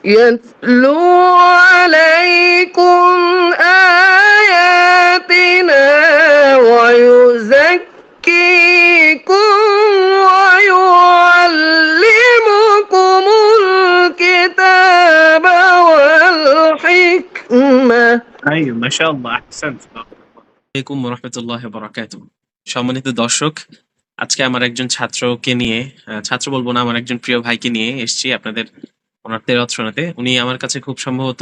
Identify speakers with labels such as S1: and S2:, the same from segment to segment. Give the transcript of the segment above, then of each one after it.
S1: يتلو عليكم آياتنا ويزكيكم ويعلمكم الكتاب والحكمة।
S2: أيوة ما شاء الله أحسنت। আলাইকুম রহমতুল্লাহ বারাকাতুহু। সম্মানিত দর্শক, আজকে আমার একজন ছাত্রকে নিয়ে, ছাত্র বলবো না, আমার একজন প্রিয় ভাইকে নিয়ে এসেছি আপনাদের ওনার তেলাওয়াত শোনাতে। উনি আমার কাছে খুব সম্ভবত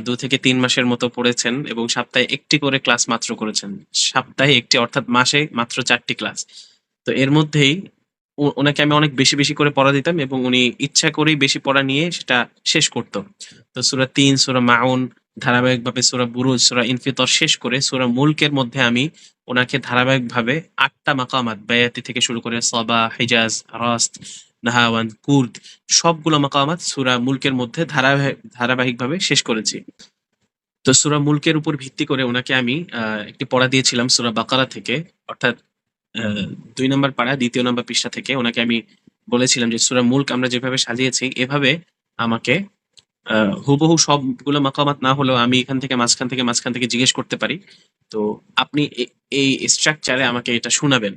S2: 2 থেকে 3 মাসের মতো পড়েছেন এবং সপ্তাহে একটি করে ক্লাস মাত্র করেছেন। সপ্তাহে একটি অর্থাৎ মাসে মাত্র 4 টি ক্লাস। তো এর মধ্যেই ওনাকে আমি অনেক বেশি, বেশি করে পড়া দিতাম এবং উনি ইচ্ছা করেই বেশি পড়া নিয়ে সেটা শেষ করত। তো সূরা ৩, সূরা মাউন, ধারাবাহিকভাবে সূরা বুরুজ, সূরা ইনফিতর শেষ করে সূরা মুলকের মধ্যে আমি ওনাকে ধারাবাহিকভাবে ৮ টা মাকামাত বায়াতি থেকে শুরু করে সাবা, হিজাজ, রাস্ত, নাহাওয়ান্দ, কুর্দ সবগুলো মাকামাত সূরা মুলকের মধ্যে ধারাবাহিকভাবে শেষ করেছি। তো সূরা মুলকের উপর ভিত্তি করে ওনাকে আমি একটি পড়া দিয়েছিলাম সূরা বাকারা থেকে, অর্থাৎ ২ নাম্বার পারা ২য় নাম্বার পৃষ্ঠা থেকে। ওনাকে আমি বলেছিলাম যে সূরা মুলক আমরা যেভাবে সাজিয়েছি এভাবে আমাকে হুবহু সবগুলো মাকামাত না হলেও আমি এখান থেকে মাঝখান থেকে জিজ্ঞেস করতে পারি। তো আপনি এই স্ট্রাকচারে আমাকে এটা শোনাবেন।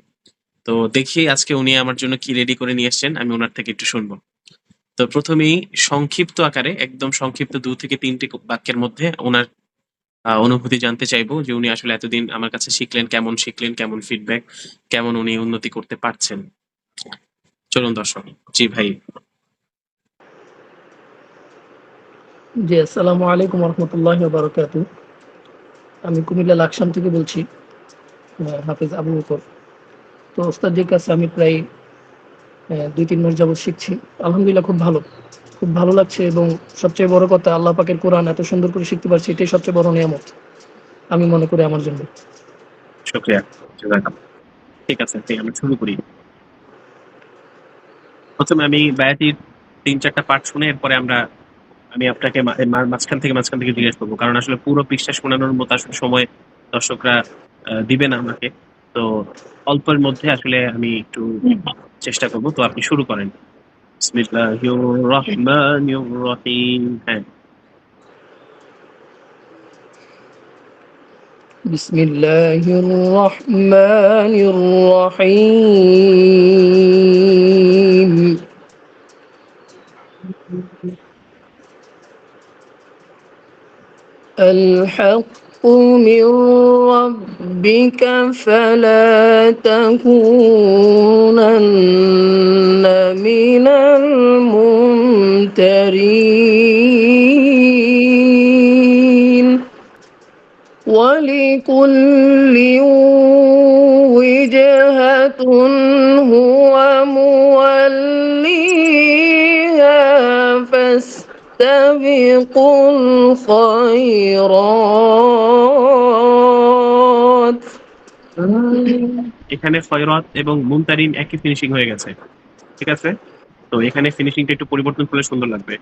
S2: তো দেখি আজকে উনি আমার জন্য কি রেডি করে নিয়ে এসছেন, আমি ওনার থেকে একটু শুনবো। তো প্রথমেই সংক্ষিপ্ত আকারে, একদম সংক্ষিপ্ত ২ থেকে ৩ টি বাক্যের মধ্যে ওনার অনুভূতি জানতে চাইবো যে উনি আসলে এতদিন আমার কাছে শিখলেন, কেমন ফিডব্যাক, কেমন উনি উন্নতি করতে পারছেন। চলুন দর্শক। জি ভাই।
S3: জি, আসসালামু আলাইকুম রহমতুল্লাহি ওয়া বারাকাতুহু। আমি কুমিল্লা লাকসাম থেকে বলছি, হাফেজ আবু বকর। তো ওস্তাদের কাছে আমি প্রায় ২-৩ মাস যাবত শিখছি। আলহামদুলিল্লাহ খুব ভালো লাগছে এবং সবচেয়ে বড় কথা আল্লাহ পাকের কোরআন এত সুন্দর করে শিখতে পারছি, এটাই সবচেয়ে বড় নিয়ামত আমি মনে করি আমার জন্য।
S2: শুকরিয়া। জাযাকাল্লাহ। ঠিক আছে, আমরা শুরু করি। প্রথমে আমি বায়াতির ৩-৪ টা পার্ট শুনে এরপরে আমি আপনাকে মাঝখান থেকে জিজ্ঞেস করবো, কারণ আসলে পুরো পৃষ্ঠা শোনানোর মতো আসলে সময় দর্শকরা দিবে না আমাকে। তো অল্পের মধ্যে আসলে আমি একটু চেষ্টা করব। তো আপনি শুরু করেন। বিসমিল্লাহির রহমানির রহিম। হ্যাঁ।
S3: বিসমিল্লাহির রহমানির রহিম। الحق من ربك فلا تكونن من الممترين ولكل وجهة هو موليها فاستبقوا الخيرات।
S2: এখানে খয়রাত এবং মুনতারিন একই ফিনিশিং হয়ে গেছে, ঠিক আছে? তো এখানে ফিনিশিংটা একটু পরিবর্তন করলে সুন্দর লাগবে।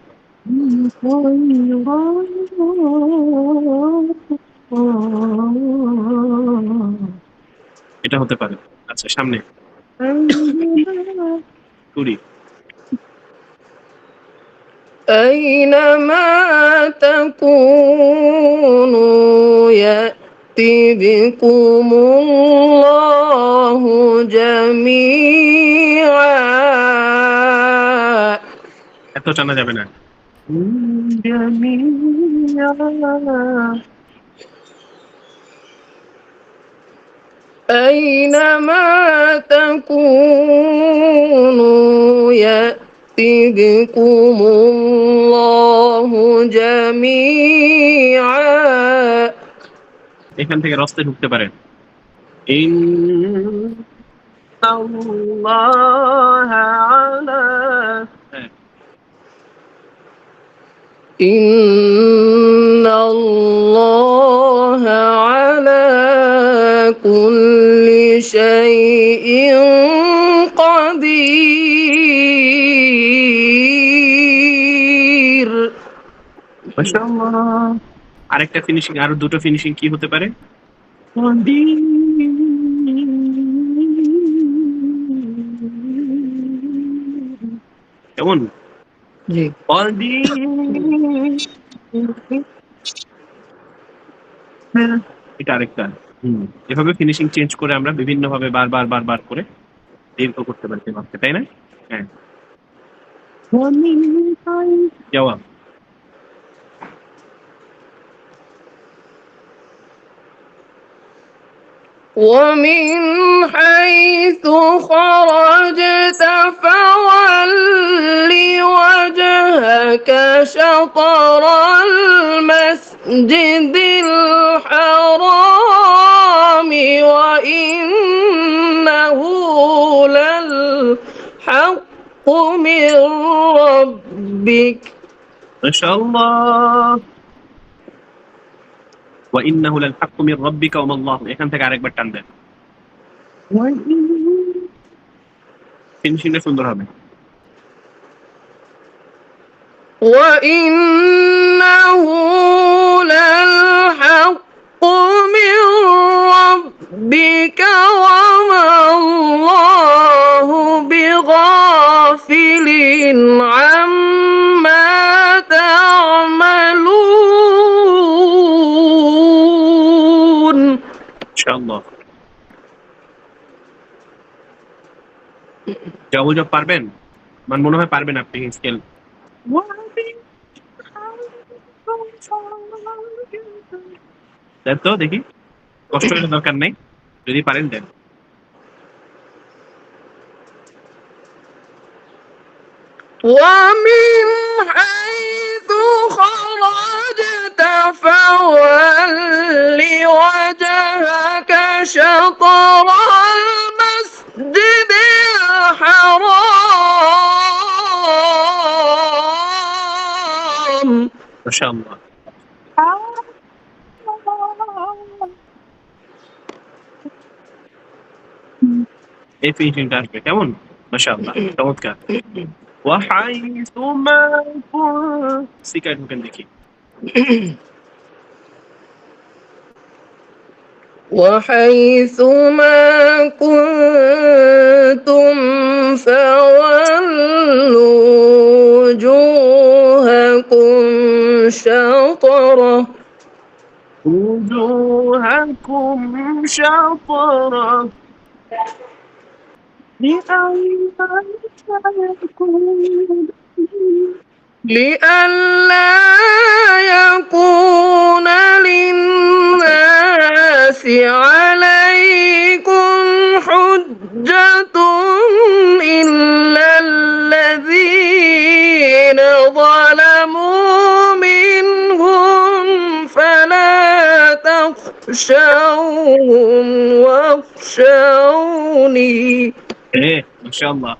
S2: এটা হতে পারে। আচ্ছা, সামনে তুরি।
S3: أينما تكونوا يأتي بكم الله جميعا।
S2: এত টানা যাবে না।
S3: أينما تكونوا يأتي بكم الله جميعا।
S2: এখান থেকে রস্তে ঢুকতে পারেন। ইন্নাল্লাহা আলা। হ্যাঁ।
S3: إن الله على كل شيء قدير।
S2: মাশাআল্লাহ। আরেকটা ফিনিশিং, আরো দুটো ফিনিশিং কি হতে পারে? কেমন?
S3: জি।
S2: এটা আরেকটা। এভাবে ফিনিশিং চেঞ্জ করে আমরা বিভিন্ন ভাবে বারবার করে দীর্ঘ করতে পারি বাক্যে, তাই না? হ্যাঁ। জবাব।
S1: ومن حيث خرجت فول وجهك شطر المسجد الحرام وإنه للحق من ربك
S2: মাশাআল্লাহ। وإنه للحق من ربك وما الله। এখান থেকে আরেকবার টান দেন। ফিনিশিংটা সুন্দর হবে।
S1: وإنه للحق من ربك وما الله بغافل عما تعملون
S2: ইনশাআল্লাহ। জবাব পারবেন? আমার মনে হয় পারবেন আপনি স্কেল। দেন তো দেখি, কষ্ট হলে দরকার নেই, যদি পারেন দেন।
S1: ومن حيث خرجت فول وجهك شطر المسجد الحرام
S2: মাশাআল্লাহ। এই ফিনিশিংটা আসবে কেমন? মাশাআল্লাহ, চমৎকার। وحيث ما كنت সিকার ঢুকেন দেখি।
S1: وحيث ما كنتم فولوا وجوهكم شطرة
S2: وجوهكم شطرة
S1: لئلا يكون للناس عليكم حجة إلا الذين ظلموا منهم فلا تخشوهم واخشوني
S2: ايه ما شاء الله.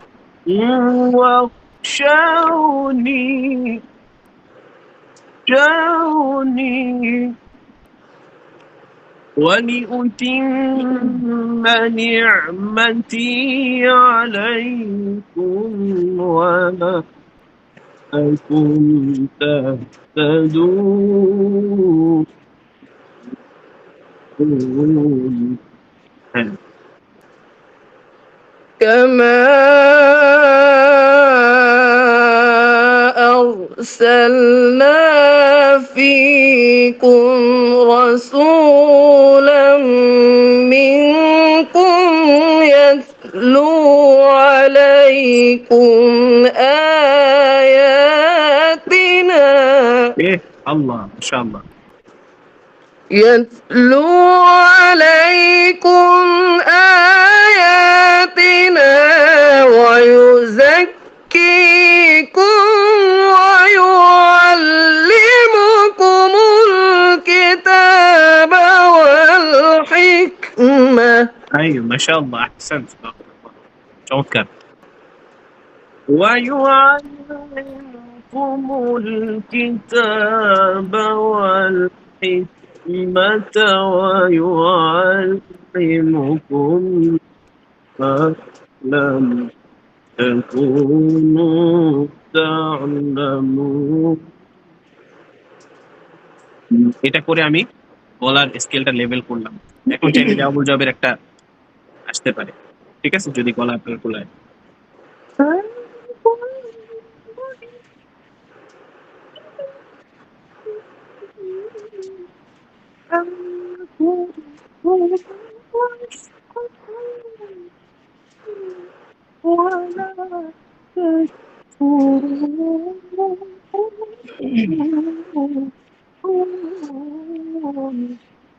S2: واخشوني ولأتم نعمتي عليكم ولعلكم تهتدون.
S1: كما أرسلنا فيكم رسولا منكم يتلو عليكم آياتنا
S2: ايه الله ما شاء الله.
S1: يتلو عليكم آياتنا ويزكيكم ويعلمكم الكتاب والحكمة.
S2: ايوه ما شاء الله احسنت. চমৎকার. ويعلمكم الكتاب والحكمة ويعلمكم ما لم تكونوا تعلمون. এটা করে আমি গলার স্কেলটা লেভেল করলাম। এখন চাইলে ডাবল জবের একটা আসতে পারে, ঠিক আছে, যদি গলা আপনার খোলায়।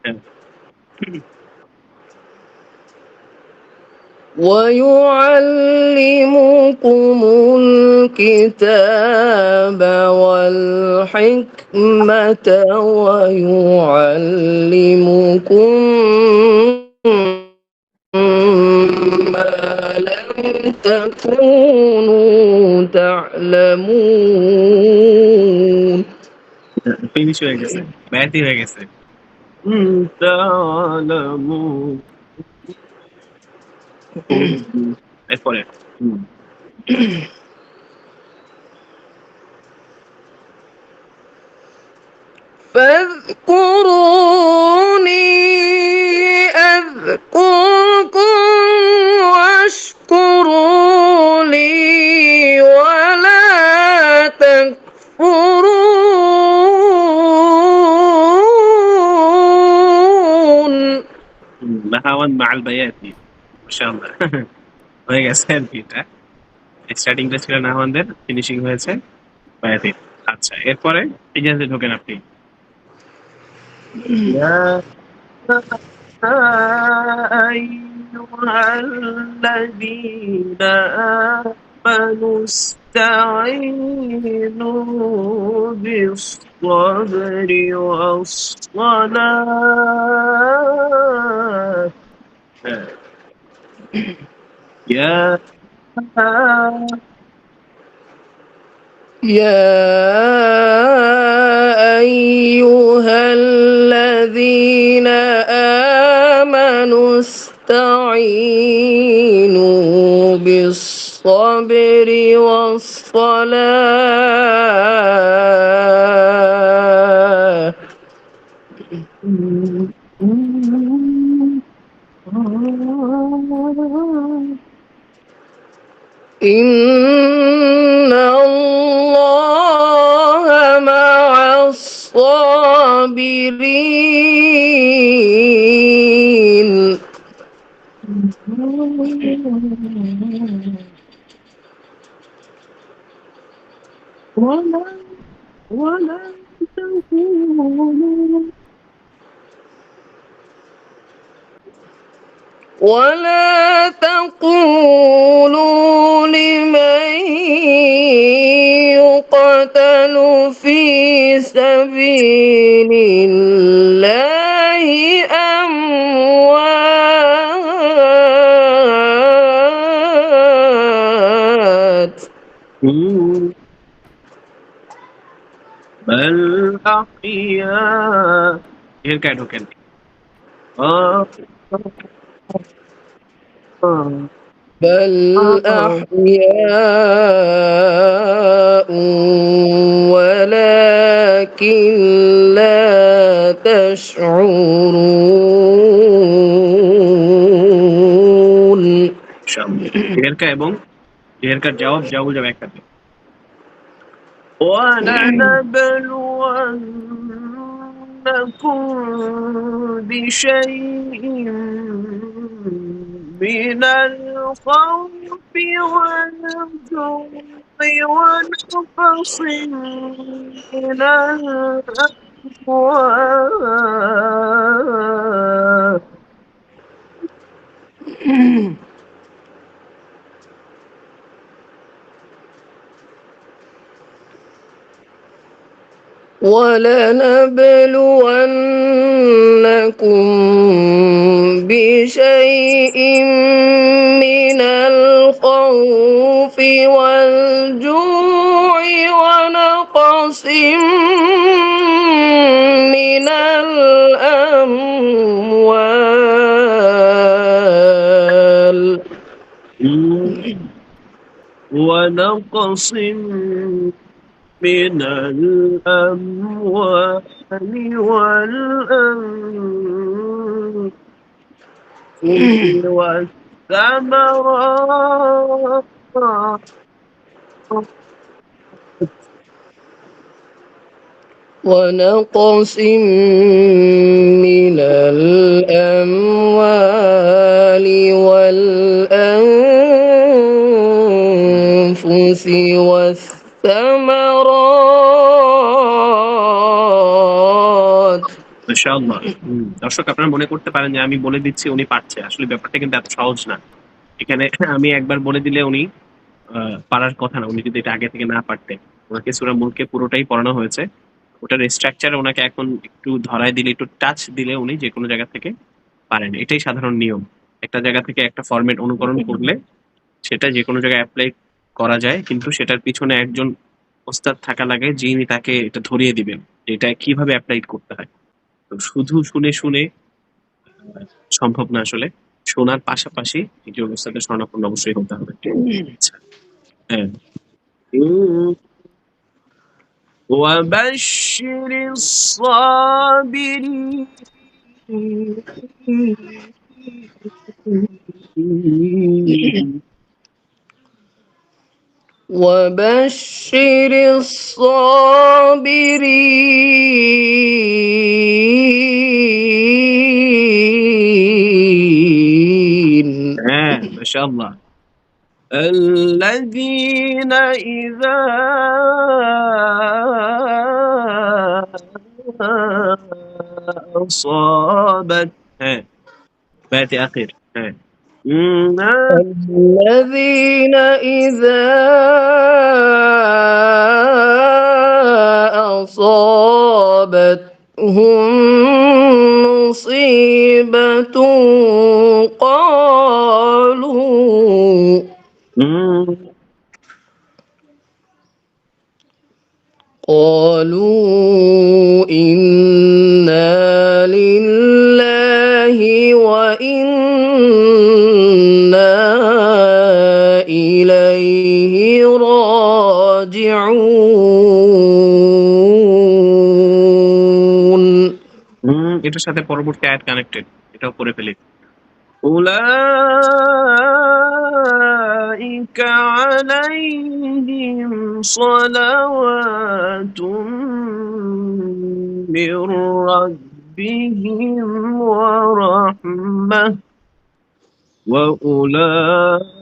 S2: হ্যাঁ।
S1: ويعلمكم الكتاب والحكمة ويعلمكم ما لم تكونوا تعلمون
S2: ফিনিশ হয়ে গেছে, ব্যায়াতি হয়ে গেছে। তালামু। এরপরে
S1: فاذكروني أذكركم واشكروا لي ولا تكفرون
S2: নাহাওয়ান মাআল বায়াতি, মাশাআল্লাহ। হয়ে গেছে আর কি এটা। স্টার্টিংটা ছিল নাহাওয়ানদের, ফিনিশিং হয়েছে বায়াতি। আচ্ছা, এরপরে ইজাজে ঢোকেন আপনি। يا أيها الذين آمنوا استعينوا بالصبر والصلاة. يا
S1: يا أيها الذين آمنوا استعينوا بالصبر والصلاة إن الله مع الصابرين
S2: ولا تكونوا
S1: ولا تقولوا لمن يقتل في سبيل الله أموات
S2: بل أحياء. غير كده ঢোকেন।
S1: بل أحياء ولكن لا تشعرون
S2: ইরকা এবং ইরকার জবাব জবাব একসাথে। ولنبلونكم بشيء من الخوف والجوع ونقص من الأموال.
S1: ولنبلونكم بشيء من الخوف والجوع ونقص من الأموال
S2: ونقص من الأموال والأنفس والثمرات
S1: ونقص من الأموال والأنفس والثمرات
S2: মাশাআল্লাহ। দর্শক আপনারা মনে করতে পারেন যে আমি বলে দিচ্ছি উনি পারছে। আসলে ব্যাপারটা কিন্তু এত সহজ না। এখানে আমি একবার বলে দিলে উনি পারার কথা না। উনি যদি এটা আগে থেকে না পারতেন। উনাকে সূরা মুলকে পুরোটাই পড়ানো হয়েছে। ওটার স্ট্রাকচার উনাকে এখন একটু ধরায় দিলে, একটু টাচ দিলে উনি যেকোনো জায়গা থেকে পারেন। এটাই সাধারণ নিয়ম। একটা জায়গা থেকে একটা ফরম্যাট অনুকরণ করলে সেটা যেকোনো জায়গায় এপ্লাই করা যায়। কিন্তু সেটার পিছনে একজন ওস্তাদ থাকা লাগে যিনি তাকে এটা ধরিয়ে দিবেন। যে এটা কিভাবে এপ্লাই করতে হয়। তো শুধু শুনে সম্ভব না আসলে। শোনার পাশাপাশি একজন ওস্তাদের শরণাপন্ন অবশ্যই হতে হবে। আচ্ছা, হ্যাঁ। وبشر الصابرين
S1: وبشر الصابرين
S2: হ্যাঁ, মাশাআল্লাহ। الذين إذا أصابت হ্যাঁ باتي أخير হ্যাঁ
S1: الذين إذا أصابتهم مصيبة قالوا إنا لله وإنا إليه راجعون
S2: এটার সাথে পরবর্তী আয়াত কানেক্টেড, এটাও পড়ে ফেলি। أولئك عليهم صلوات من ربهم ورحمة وأولئك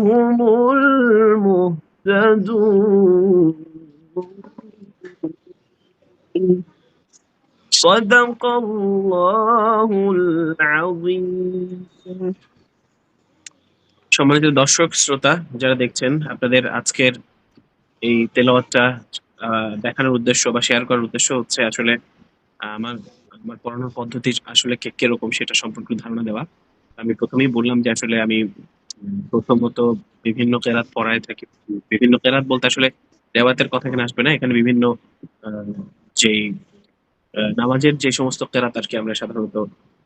S2: هم المهتدون صدق الله العظيم। সম্মানিত দর্শক শ্রোতা যারা দেখছেন, আপনাদের আজকের এই তেলাওয়াতটা দেখানোর উদ্দেশ্য বা শেয়ার করার উদ্দেশ্য হচ্ছে আসলে আমার আমার পড়ানোর পদ্ধতি আসলে কিরকম সেটা সম্পর্কে ধারণা দেওয়া। আমি প্রথমেই বললাম যে আসলে আমি প্রথমত বিভিন্ন কেরাত পড়ায় থাকি। বিভিন্ন কেরাত বলতে আসলে রেওয়াতের কথা এখানে আসবে না। এখানে বিভিন্ন যেই নামাজের যে সমস্ত কেরাত আরকি আমরা সাধারণত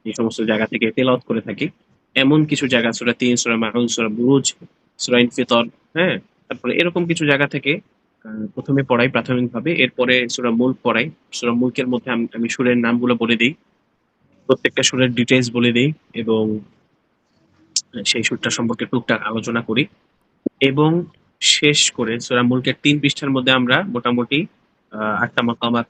S2: এই সমস্ত জায়গা থেকে তেলাওয়াত করে থাকি। এমন কিছু জায়গা সূরা ৩, সূরা মাউন, সূরা বুরুজ, সূরা ইনফিতর, হ্যাঁ? তারপরে এরকম কিছু জায়গা থেকে ১ম এ পড়াই প্রাথমিকভাবে। এরপরে সূরা মুলক পড়াই। সূরা মুলকের মধ্যে আমি সূরের নামগুলো বলে দেই। প্রত্যেকটা সূরের ডিটেইলস বলে দেই এবং সেই সূরটা সম্পর্কে টুকটাক আলোচনা করি এবং শেষ করে সূরা মুলকের ৩ পৃষ্ঠার মধ্যে আমরা মোটামুটি ৮ টা মাকামাত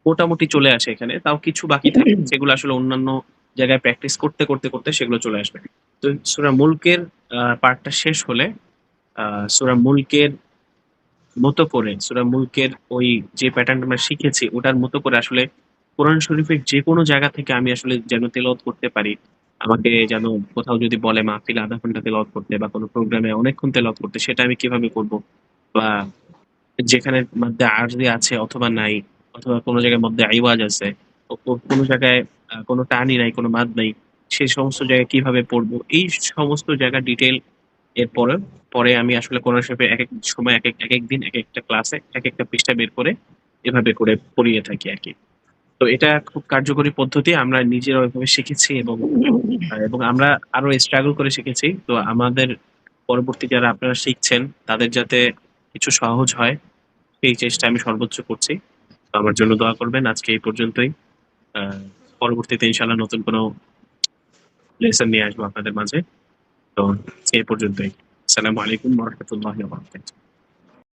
S2: মোটামুটি চলে আসে এখানে। তাও কিছু বাকি থাকে যেগুলো আসলে অন্যান্য জায়গায় প্র্যাকটিস করতে সেগুলো চলে আসবে। তো সূরা মুলকের পার্টটা শেষ হলে সূরা মুলকের মতো করে সূরা মুলকের ওই যে প্যাটার্নটা আমরা শিখেছি ওটার মতো করে আসলে কোরআন শরীফের যেকোনো জায়গা থেকে আমি আসলে যেন তেলাওয়াত করতে পারি। আমাকে যেন কোথাও যদি বলে মাহফিলে ০.৫ ঘন্টা তেলাওয়াত করতে বা কোনো প্রোগ্রামে অনেকক্ষণ তেলাওয়াত করতে, সেটা আমি কিভাবে করব? বা যেখানে মধ্যে আরজি আছে অথবা নাই, অথবা কোনো জায়গায় মধ্যে আইওয়াজ আছে, কোনো জায়গায় কোনো টানই নাই, কোনো মাদ নাই, সেই সমস্ত জায়গায় কিভাবে পড়বো? এই সমস্ত জায়গা ডিটেইল এরপরে পরে আমি আসলে কোরআন শরীফের একেক সময় একেক দিন একেকটা ক্লাসে একেকটা পৃষ্ঠা বের করে এভাবে করে পড়িয়ে থাকি আরকি। তো এটা খুব কার্যকরী পদ্ধতি। আমরা নিজেরা ওইভাবে শিখেছি এবং আমরা আরো স্ট্রাগল করে শিখেছি। তো আমাদের পরবর্তী যারা আপনারা শিখছেন তাদের যাতে কিছু সহজ হয় সেই চেষ্টা আমি সর্বোচ্চ করছি। তো আমার জন্য দোয়া করবেন। আজকে এই পর্যন্তই। আ পরবর্তীতে ইনশাআল্লাহ নতুন কোনো লেসন নিয়ে আসবো আপনাদের মাঝে। তো এই পর্যন্তই। আসসালামু আলাইকুম ওয়া রাহমাতুল্লাহি ওয়া বারাকাতুহু।